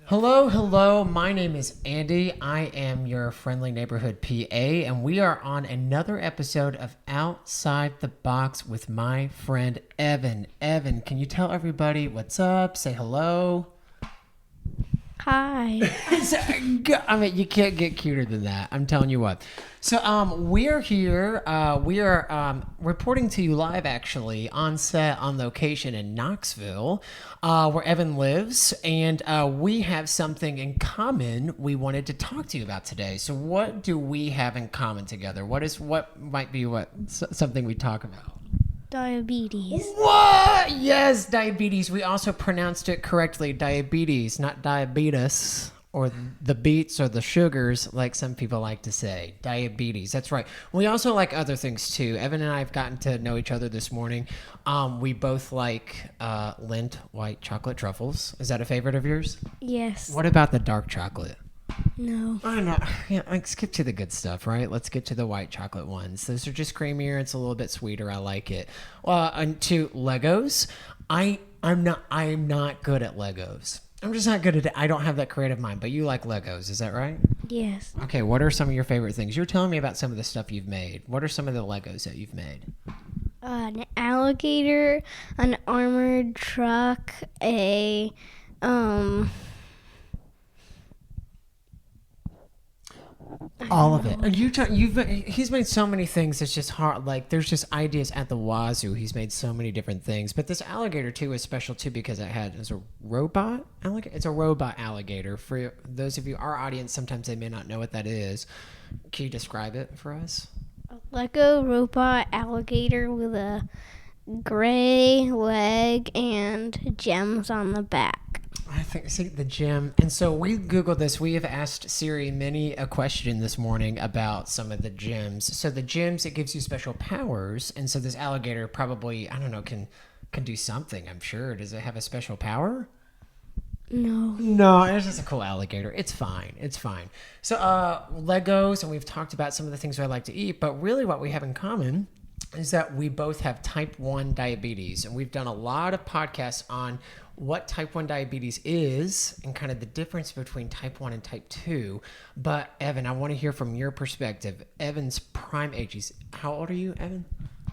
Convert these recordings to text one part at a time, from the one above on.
Hello, hello. My name is Andy. I am your friendly neighborhood PA, and we are on another episode of Outside the Box with my friend Evan. Evan, can you tell everybody what's up? Say hello. Hi. I mean, you can't get cuter than that. I'm telling you what. So, we're here. We are reporting to you live, actually, on set, on location in Knoxville, where Evan lives, and we have something in common we wanted to talk to you about today. So, what do we have in common together? What might be something we talk about? Diabetes. What? Yes, diabetes. We also pronounced it correctly, diabetes, not diabetes, or the beets or the sugars, like some people like to say. Diabetes. That's right. We also like other things too. Evan and I have gotten to know each other this morning. We both like Lindt white chocolate truffles. Is that a favorite of yours? Yes. What about the dark chocolate? No. I know. Yeah, like skip to the good stuff, right? Let's get to the white chocolate ones. Those are just creamier. It's a little bit sweeter. I like it. And to Legos, I'm not good at Legos. I'm just not good at it. I don't have that creative mind. But you like Legos, is that right? Yes. Okay. What are some of your favorite things? You're telling me about some of the stuff you've made. What are some of the Legos that you've made? An alligator, an armored truck, All of it. He's made so many things. It's just hard. Like there's just ideas at the wazoo. He's made so many different things. But this alligator too is special too because it's a robot alligator. It's a robot alligator. For those of you, our audience, sometimes they may not know what that is. Can you describe it for us? a Lego robot alligator with a gray leg and gems on the back. I think see the gem, and so we Googled this. We have asked Siri many a question this morning about some of the gems. So the gems, it gives you special powers, and so this alligator probably I don't know can do something. I'm sure. Does it have a special power? No, it's just a cool alligator. It's fine. It's fine. So Legos, and we've talked about some of the things I like to eat, but really what we have in common is that we both have type 1 diabetes, and we've done a lot of podcasts on what type 1 diabetes is and kind of the difference between type 1 and type 2. But Evan, I want to hear from your perspective. Evan's prime age, how old are you, Evan?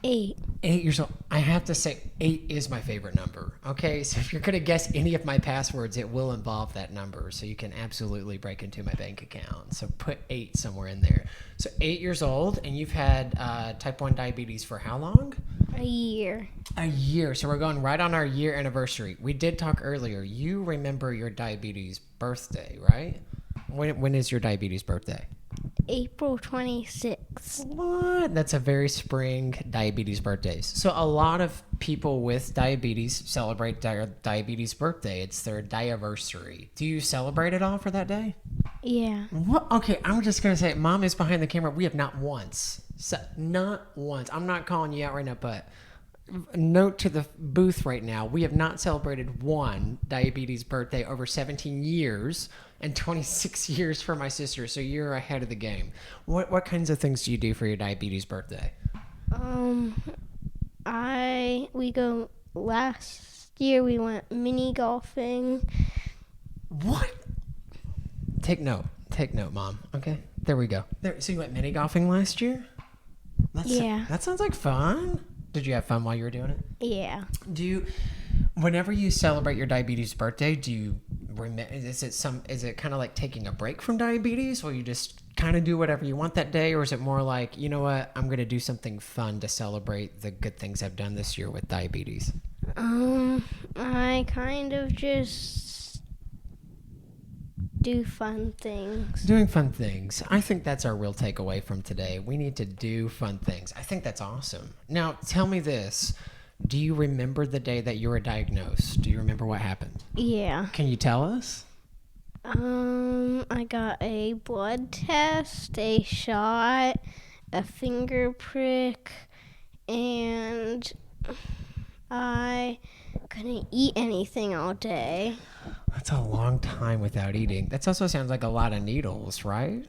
8. 8 years old. I have to say 8 is my favorite number. Okay, so if you're going to guess any of my passwords, it will involve that number. So you can absolutely break into my bank account. So put 8 somewhere in there. So 8 years old, and you've had type 1 diabetes for how long? A year. A year. So we're going right on our year anniversary. We did talk earlier. You remember your diabetes birthday, right? When is your diabetes birthday? April 26th. What? That's a very spring diabetes birthdays. So a lot of people with diabetes celebrate their diabetes birthday. It's their diaversary. Do you celebrate it all for that day? Yeah. What? Okay, I'm just going to say, Mom is behind the camera. We have not once. Not once. I'm not calling you out right now, but note to the booth right now, we have not celebrated one diabetes birthday over 17 years and 26 years for my sister, so you're ahead of the game. What kinds of things do you do for your diabetes birthday? Last year we went mini golfing. What? Take note, Mom. Okay, there we go. So you went mini golfing last year? Yeah. That sounds like fun. Did you have fun while you were doing it? Yeah. Whenever you celebrate your diabetes birthday, is it kind of like taking a break from diabetes, or you just kind of do whatever you want that day, or is it more like, you know what, I'm going to do something fun to celebrate the good things I've done this year with diabetes? I kind of just do fun things. Doing fun things. I think that's our real takeaway from today. We need to do fun things. I think that's awesome. Now, tell me this. Do you remember the day that you were diagnosed? Do you remember what happened? Yeah. Can you tell us? I got a blood test, a shot, a finger prick, and I couldn't eat anything all day. That's a long time without eating. That also sounds like a lot of needles, right?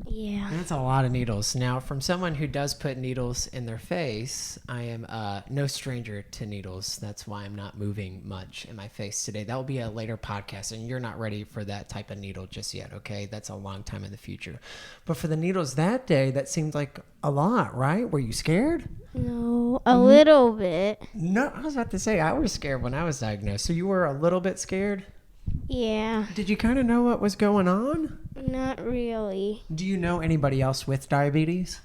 Yeah. That's a lot of needles. Now, from someone who does put needles in their face, I am no stranger to needles. That's why I'm not moving much in my face today. That will be a later podcast, and you're not ready for that type of needle just yet, okay? That's a long time in the future. But for the needles that day, that seemed like a lot, right? Were you scared? No, a little bit. No, I was about to say, I was scared when I was diagnosed. So you were a little bit scared? Yeah. Did you kind of know what was going on? Not really. Do you know anybody else with diabetes?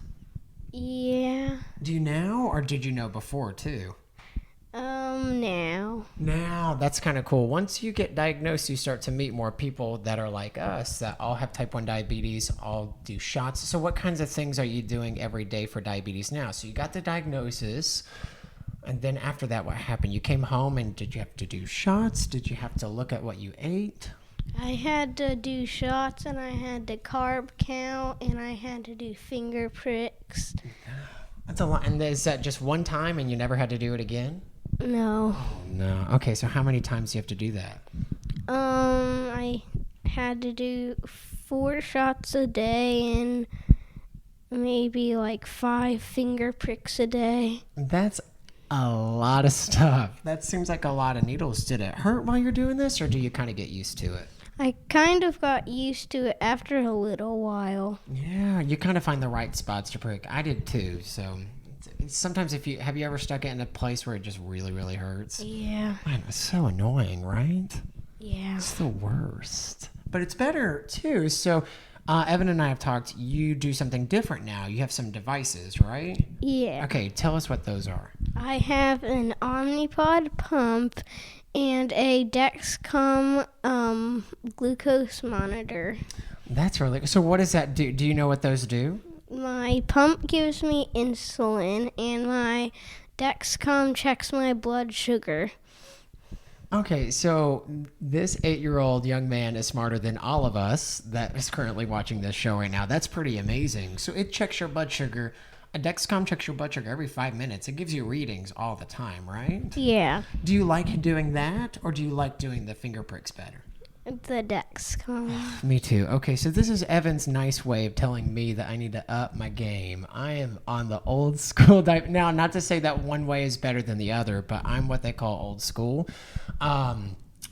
Yeah. Do you now, or did you know before too? Now. Now, that's kind of cool. Once you get diagnosed, you start to meet more people that are like us, that all have type 1 diabetes, all do shots. So what kinds of things are you doing every day for diabetes now? So you got the diagnosis, and then after that, what happened? You came home, and did you have to do shots? Did you have to look at what you ate? I had to do shots, and I had to carb count, and I had to do finger pricks. That's a lot. And is that just one time, and you never had to do it again? No. Oh, no. Okay, so how many times do you have to do that? I had to do 4 shots a day and maybe like 5 finger pricks a day. That's a lot of stuff. That seems like a lot of needles. Did it hurt while you're doing this, or do you kind of get used to it? I kind of got used to it after a little while. Yeah, you kind of find the right spots to prick. I did too. So sometimes have you ever stuck it in a place where it just really, really hurts? Yeah. Man, it's so annoying, right? Yeah. It's the worst. But it's better too. So Evan and I have talked. You do something different now. You have some devices, right? Yeah. Okay, tell us what those are. I have an Omnipod pump and a Dexcom glucose monitor. That's really so. What does that do? Do you know what those do? My pump gives me insulin, and my Dexcom checks my blood sugar. Okay, so this 8-year-old young man is smarter than all of us that is currently watching this show right now. That's pretty amazing. So it checks your blood sugar. A Dexcom checks your blood sugar every 5 minutes. It gives you readings all the time, right? Yeah. Do you like doing that, or do you like doing the finger pricks better? The Dexcom. Me too. Okay, so this is Evan's nice way of telling me that I need to up my game. I am on the old school diet. Now, not to say that one way is better than the other, but I'm what they call old school.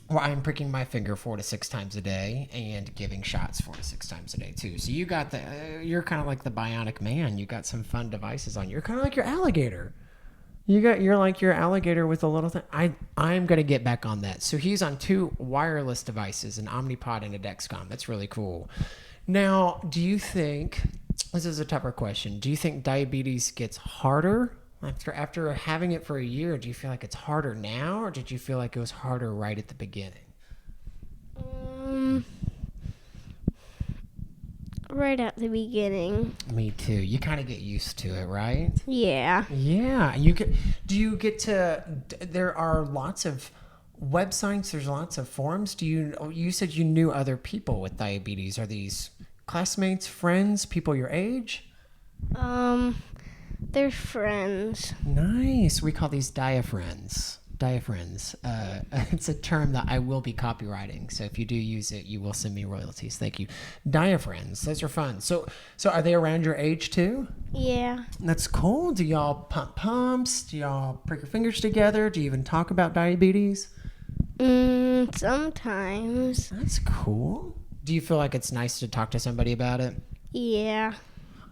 Where I'm pricking my finger 4 to 6 times a day and giving shots 4 to 6 times a day too. So you got you're kind of like the bionic man. You got some fun devices on. You're kind of like your alligator. You're like your alligator with a little thing. I'm gonna get back on that. So he's on 2 wireless devices, an Omnipod and a Dexcom. That's really cool. Now, do you think this is a tougher question? Do you think diabetes gets harder after having it for a year? Do you feel like it's harder now, or did you feel like it was harder right at the beginning? Right at the beginning. Me too. You kind of get used to it, right? Yeah. Yeah. There are lots of websites, there's lots of forums. You said you knew other people with diabetes. Are these classmates, friends, people your age? They're friends. Nice. We call these diaphragms. It's a term that I will be copywriting. So if you do use it, you will send me royalties. Thank you. Diaphragms. Those are fun. So are they around your age too? Yeah. That's cool. Do y'all pump pumps? Do y'all prick your fingers together? Do you even talk about diabetes? Sometimes. That's cool. Do you feel like it's nice to talk to somebody about it? Yeah.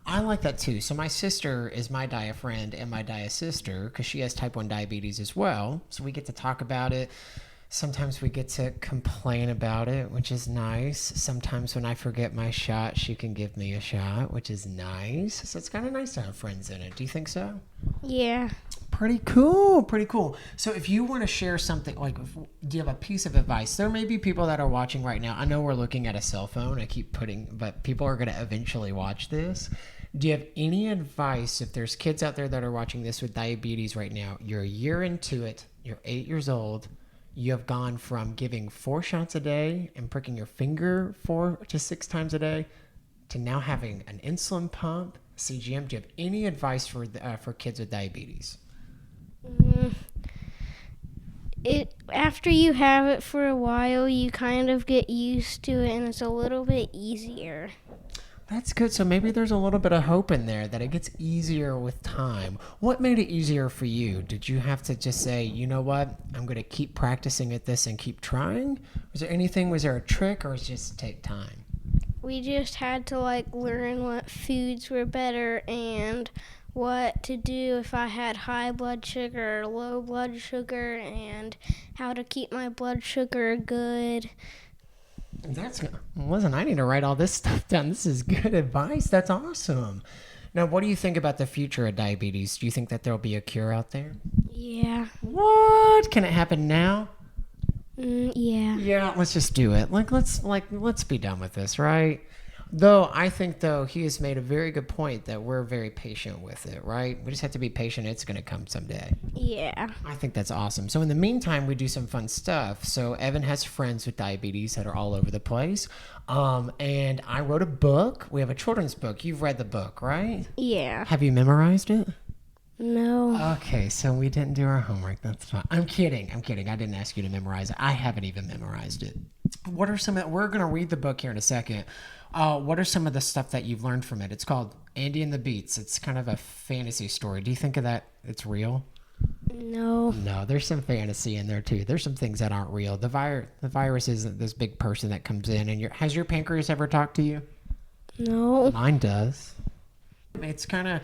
I like that too. So my sister is my dia-friend and my dia-sister because she has type 1 diabetes as well. So we get to talk about it. Sometimes we get to complain about it, which is nice. Sometimes when I forget my shot, she can give me a shot, which is nice. So it's kind of nice to have friends in it. Do you think so? Yeah. Pretty cool. So if you want to share something, do you have a piece of advice? There may be people that are watching right now. I know we're looking at a cell phone. But people are going to eventually watch this. Do you have any advice if there's kids out there that are watching this with diabetes right now? You're a year into it. You're 8 years old. You have gone from giving 4 shots a day and pricking your finger 4 to 6 times a day to now having an insulin pump, CGM. Do you have any advice for kids with diabetes? After you have it for a while, you kind of get used to it, and it's a little bit easier. That's good. So maybe there's a little bit of hope in there that it gets easier with time. What made it easier for you? Did you have to just say, you know what, I'm going to keep practicing at this and keep trying? Was there a trick, or was it just take time? We just had to like learn what foods were better and what to do if I had high blood sugar or low blood sugar and how to keep my blood sugar good. I need to write all this stuff down. This is good advice. That's awesome. Now, what do you think about the future of diabetes? Do you think that there'll be a cure out there? Yeah. What? Can it happen now? Yeah. Yeah, let's just do it. Let's be done with this, right? Though I think he has made a very good point that we're very patient with it, right? We just have to be patient. It's going to come someday. Yeah. I think that's awesome. So in the meantime, we do some fun stuff. So Evan has friends with diabetes that are all over the place. And I wrote a book. We have a children's book. You've read the book, right? Yeah. Have you memorized it? No. Okay, so we didn't do our homework. That's fine. I'm kidding. I didn't ask you to memorize it. I haven't even memorized it. What are we're going to read the book here in a second. What are some of the stuff that you've learned from it? It's called Andy and the Beats. It's kind of a fantasy story. Do you think of that it's real? No. No, there's some fantasy in there too. There's some things that aren't real. The virus isn't this big person that comes in and has your pancreas ever talked to you? No. Mine does. It's kind of,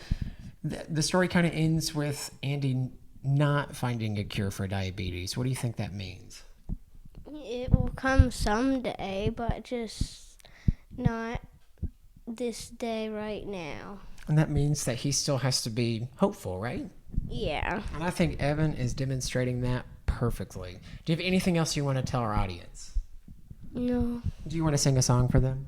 the story kind of ends with Andy not finding a cure for diabetes. What do you think that means? It will come someday, but just not this day right now. And that means that he still has to be hopeful, right? Yeah. And I think Evan is demonstrating that perfectly. Do you have anything else you want to tell our audience? No. Do you want to sing a song for them?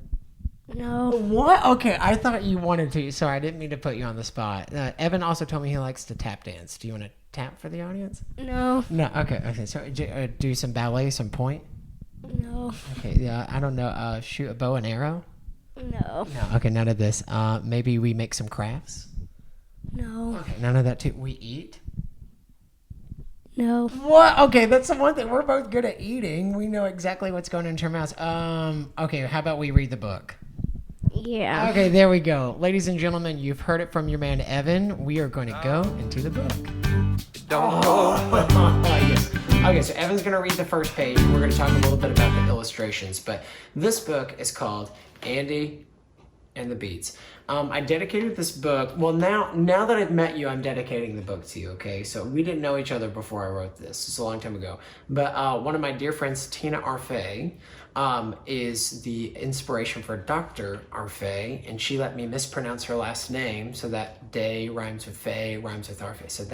No. What? Okay, I thought you wanted to. Sorry, I didn't mean to put you on the spot. Evan also told me he likes to tap dance. Do you want to tap for the audience? No. No. Okay. So do some ballet, some point. No. Okay. Yeah. I don't know. Shoot a bow and arrow. No. No. Okay. None of this. Maybe we make some crafts. No. Okay. None of that too. We eat. No. What? Okay, that's the one thing. We're both good at eating. We know exactly what's going into our mouths. Okay, how about we read the book? Yeah. Okay, there we go. Ladies and gentlemen, you've heard it from your man, Evan. We are going to go into the book. Yes. Okay, so Evan's going to read the first page. We're going to talk a little bit about the illustrations. But this book is called Andy and the Beats. I dedicated this book. Well, now that I've met you, I'm dedicating the book to you, okay? So we didn't know each other before I wrote this. It's a long time ago. But one of my dear friends, Tina Arfay, is the inspiration for Dr. Arfay, and she let me mispronounce her last name so that Day rhymes with Faye, rhymes with Arfay. So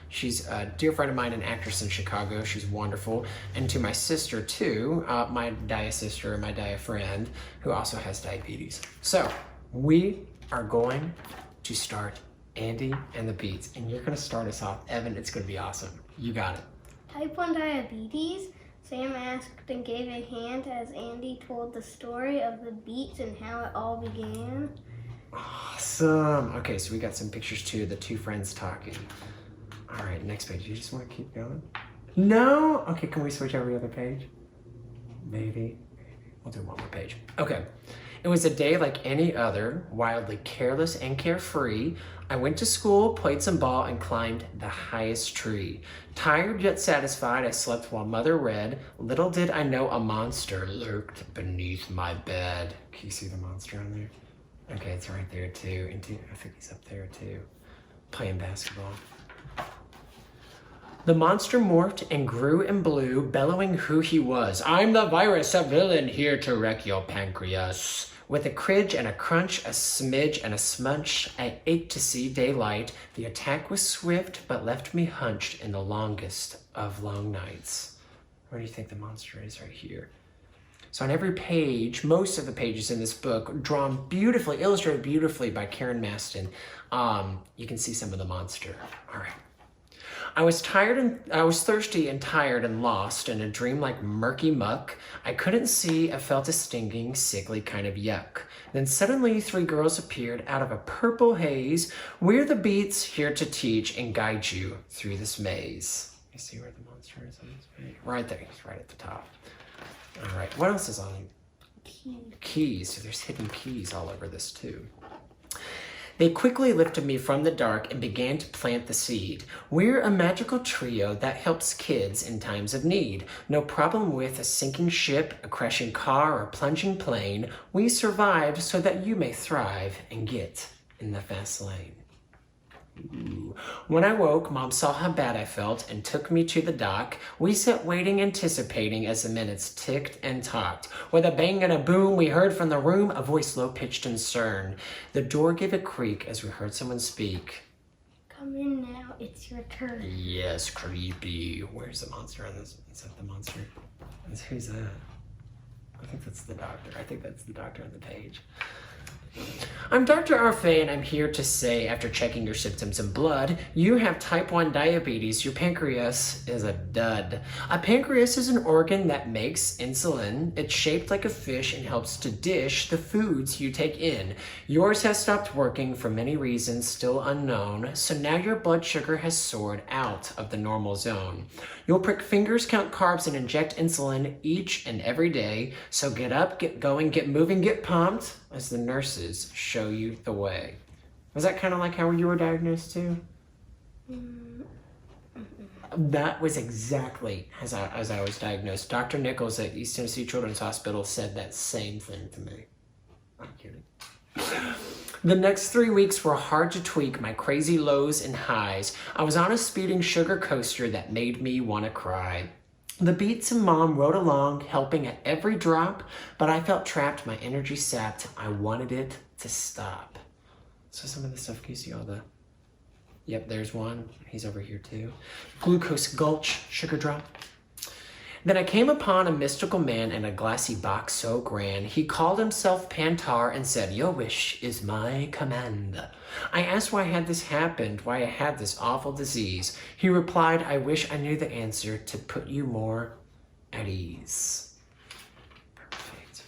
she's a dear friend of mine, an actress in Chicago. She's wonderful. And to my sister, too, my dia sister and my dia friend, who also has diabetes. So we are going to start Andy and the Beats. And you're going to start us off. Evan, it's going to be awesome. You got it. Type 1 diabetes. Sam asked and gave a hand as Andy told the story of the Beats and how it all began. Awesome. Okay, so we got some pictures too, the two friends talking. All right, next page. You just want to keep going? No? Okay, can we switch every other page? Maybe. We'll do one more page. Okay. It was a day like any other, wildly careless and carefree. I went to school, played some ball, and climbed the highest tree. Tired yet satisfied, I slept while Mother read. Little did I know a monster lurked beneath my bed. Can you see the monster on there? Okay, it's right there too. And I think he's up there too, playing basketball. The monster morphed and grew and blew, bellowing who he was. I'm the virus, a villain here to wreck your pancreas. With a cridge and a crunch, a smidge and a smunch, I ached to see daylight. The attack was swift, but left me hunched in the longest of long nights. Where do you think the monster is? Right here. So on every page, most of the pages in this book, drawn beautifully, illustrated beautifully by Karen Maston, you can see some of the monster. All right. I was thirsty and tired and lost in a dream like murky muck. I couldn't see, I felt a stinging, sickly kind of yuck. Then suddenly 3 girls appeared out of a purple haze. We're the Beats, here to teach and guide you through this maze. You see where the monster is on this page? Right there, he's right at the top. All right, what else is on Keys. So there's hidden keys all over this too. They quickly lifted me from the dark and began to plant the seed. We're a magical trio that helps kids in times of need. No problem with a sinking ship, a crashing car, or a plunging plane. We survived so that you may thrive and get in the fast lane. Ooh. When I woke, Mom saw how bad I felt and took me to the dock. We sat waiting, anticipating as the minutes ticked and talked. With a bang and a boom, we heard from the room a voice low-pitched and stern. The door gave a creak as we heard someone speak. Come in now, it's your turn. Yes, creepy. Where's the monster on this? Is that the monster? Who's that? I think that's the doctor. I think that's the doctor on the page. I'm Dr. Arfay, and I'm here to say, after checking your symptoms and blood, you have type 1 diabetes. Your pancreas is a dud. A pancreas is an organ that makes insulin. It's shaped like a fish and helps to dish the foods you take in. Yours has stopped working for many reasons still unknown, so now your blood sugar has soared out of the normal zone. You'll prick fingers, count carbs, and inject insulin each and every day, so get up, get going, get moving, get pumped, as the nurses show you the way. Was that kind of like how you were diagnosed too? That was exactly as I was diagnosed. Dr. Nichols at East Tennessee Children's Hospital said that same thing to me. I'm kidding. The next 3 weeks were hard to tweak my crazy lows and highs. I was on a speeding sugar coaster that made me want to cry. The Beats and Mom rode along, helping at every drop, but I felt trapped, my energy sapped. I wanted it to stop. So some of the stuff, can you see all the... Yep, there's one. He's over here too. Glucose gulch, sugar drop. Then I came upon a mystical man in a glassy box so grand. He called himself Pantar and said, "Your wish is my command." I asked why had this happened, why I had this awful disease. He replied, "I wish I knew the answer to put you more at ease." Perfect.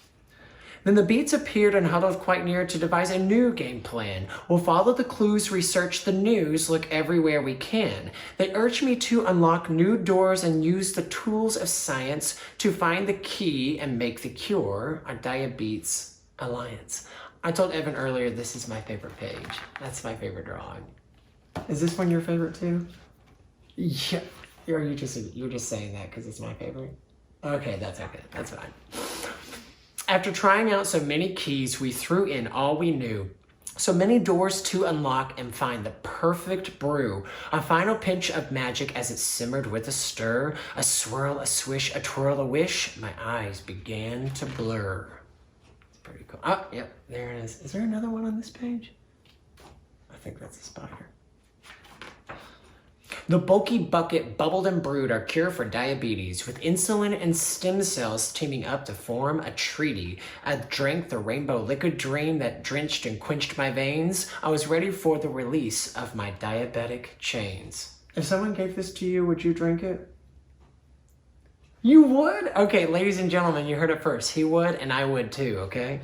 Then the Beats appeared and huddled quite near to devise a new game plan. We'll follow the clues, research the news, look everywhere we can. They urged me to unlock new doors and use the tools of science to find the key and make the cure, a Diabetes Alliance. I told Evan earlier, this is my favorite page. That's my favorite drawing. Is this one your favorite too? Yeah. Or you're just saying that because it's my favorite? Okay, that's okay. That's fine. After trying out so many keys, we threw in all we knew. So many doors to unlock and find the perfect brew. A final pinch of magic as it simmered with a stir. A swirl, a swish, a twirl, a wish. My eyes began to blur. It's pretty cool. Oh, yep, there it is. Is there another one on this page? I think that's a spider. The bulky bucket bubbled and brewed our cure for diabetes, with insulin and stem cells teaming up to form a treaty. I drank the rainbow liquid dream that drenched and quenched my veins. I was ready for the release of my diabetic chains. If someone gave this to you, would you drink it? You would? Okay, ladies and gentlemen, you heard it first. He would, and I would too, okay?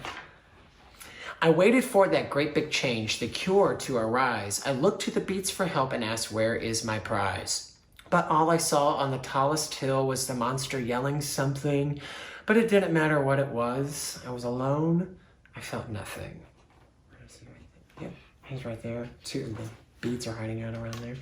I waited for that great big change, the cure to arise. I looked to the Beats for help and asked, where is my prize? But all I saw on the tallest hill was the monster yelling something, but it didn't matter what it was. I was alone. I felt nothing. Where is he? Yep, he's right there. Two of the Beats are hiding out around there.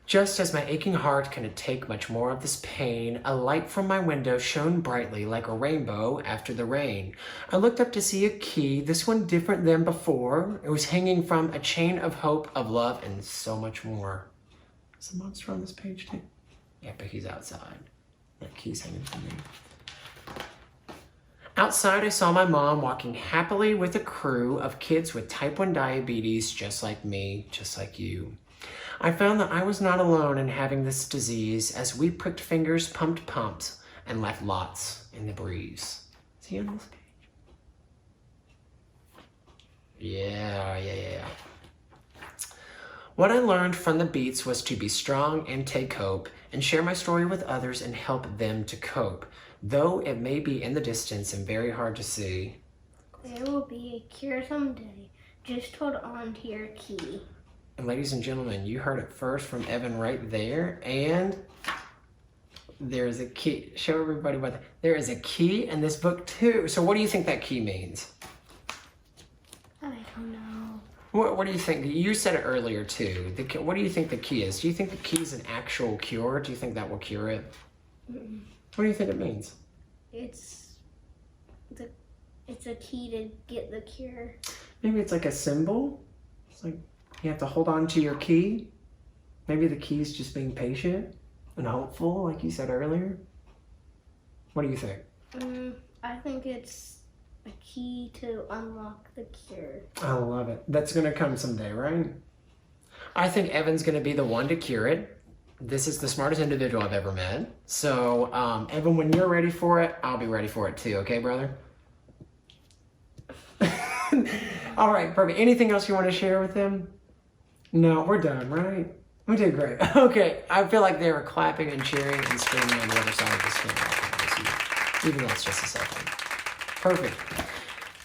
Just as my aching heart couldn't take much more of this pain, a light from my window shone brightly like a rainbow after the rain. I looked up to see a key, this one different than before. It was hanging from a chain of hope, of love, and so much more. Is the monster on this page too? Yeah, but he's outside. That key's hanging from me. Outside, I saw my mom walking happily with a crew of kids with type 1 diabetes, just like me, just like you. I found that I was not alone in having this disease as we pricked fingers, pumped pumps, and left lots in the breeze. Is he on this page? Yeah. What I learned from the Beats was to be strong and take hope and share my story with others and help them to cope. Though it may be in the distance and very hard to see. There will be a cure someday. Just hold on to your key. And ladies and gentlemen, you heard it first from Evan right there. And There's a key. Show everybody what there is a key in this book too. So what do you think that key means? I don't know. What do you think? You said it earlier too. What do you think the key is? Do you think the key is an actual cure? Do you think that will cure it? Mm-mm. What do you think it means? It's a key to get the cure. Maybe it's like a symbol. It's like you have to hold on to your key. Maybe the key is just being patient and hopeful, like you said earlier. What do you think? I think it's a key to unlock the cure. I love it. That's going to come someday, right? I think Evan's going to be the one to cure it. This is the smartest individual I've ever met. So, Evan, when you're ready for it, I'll be ready for it too. Okay, brother? All right, perfect. Anything else you want to share with them? No, we're done, right? We did great. Okay, I feel like they were clapping and cheering and screaming on the other side of the screen. Even though it's just a second. Perfect.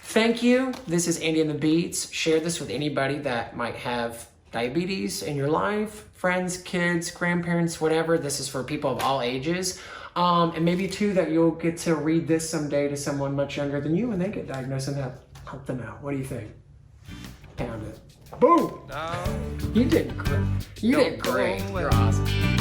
Thank you. This is Andy and the Beats. Share this with anybody that might have diabetes in your life. Friends, kids, grandparents, whatever. This is for people of all ages. And maybe too that you'll get to read this someday to someone much younger than you when they get diagnosed and help them out. What do you think? Pound it. Boom! You did great. You did great. You're awesome.